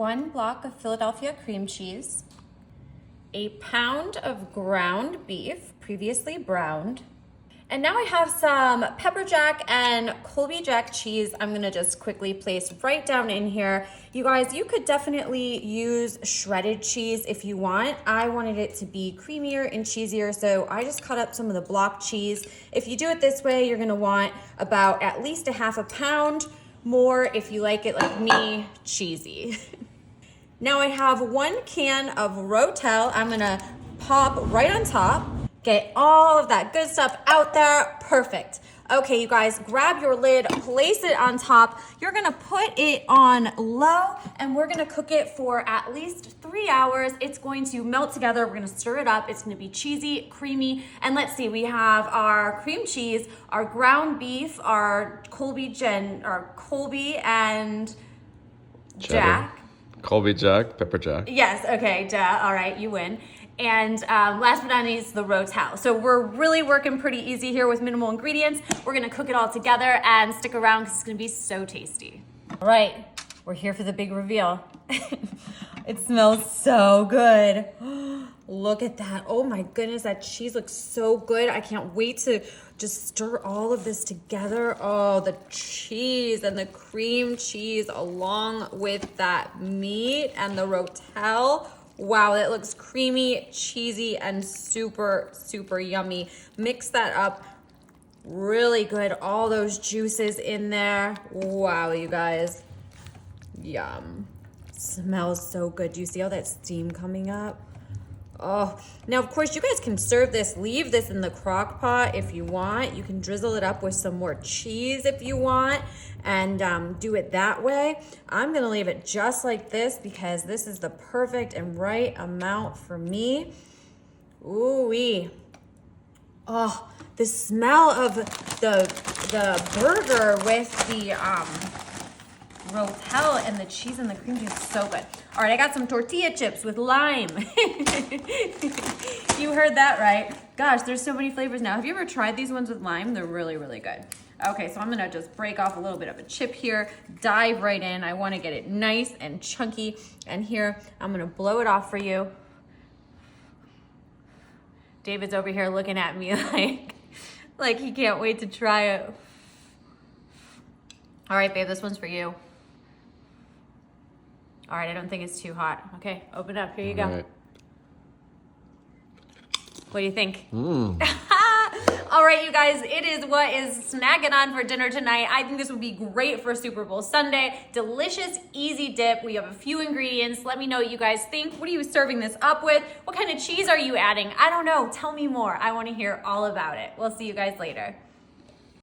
1 block of Philadelphia cream cheese, a pound of ground beef, previously browned, and now I have some pepper jack and Colby Jack cheese I'm gonna just quickly place right down in here. You guys, you could definitely use shredded cheese if you want. I wanted it to be creamier and cheesier, so I just cut up some of the block cheese. If you do it this way, you're gonna want about at least a half a pound more if you like it like me, cheesy. Now I have 1 can of Rotel. I'm gonna pop right on top. Get all of that good stuff out there. Perfect. Okay, you guys, grab your lid, place it on top. You're gonna put it on low and we're gonna cook it for at least 3 hours. It's going to melt together. We're gonna stir it up. It's gonna be cheesy, creamy. And let's see, we have our cream cheese, our ground beef, our Colby and Jack. Colby Jack, pepper jack. Yes, okay, duh. All right, you win. And last but not least, the Rotel. So we're really working pretty easy here with minimal ingredients. We're gonna cook it all together and stick around because it's gonna be so tasty. All right, we're here for the big reveal. It smells so good. Look at that. Oh my goodness, that cheese looks so good. I can't wait to just stir all of this together. Oh, the cheese and the cream cheese along with that meat and the Rotel. Wow, that looks creamy, cheesy, and super, super yummy. Mix that up really good. All those juices in there. Wow, you guys. Yum. Smells so good. Do you see all that steam coming up? Oh, now of course you guys can serve this, leave this in the crock pot if you want. You can drizzle it up with some more cheese if you want and do it that way. I'm gonna leave it just like this because this is the perfect and right amount for me. Ooh-wee. Oh, the smell of the burger with the Rotel and the cheese and the cream cheese is so good. All right, I got some tortilla chips with lime. You heard that right. Gosh, there's so many flavors now. Have you ever tried these ones with lime? They're really, really good. Okay, so I'm gonna just break off a little bit of a chip here, dive right in. I wanna get it nice and chunky. And here, I'm gonna blow it off for you. David's over here looking at me like he can't wait to try it. All right, babe, this one's for you. All right, I don't think it's too hot. Okay, open up, here you go. Right. What do you think? All right, you guys, it is what is snacking on for dinner tonight. I think this would be great for Super Bowl Sunday. Delicious, easy dip. We have a few ingredients. Let me know what you guys think. What are you serving this up with? What kind of cheese are you adding? I don't know. Tell me more. I want to hear all about it. We'll see you guys later.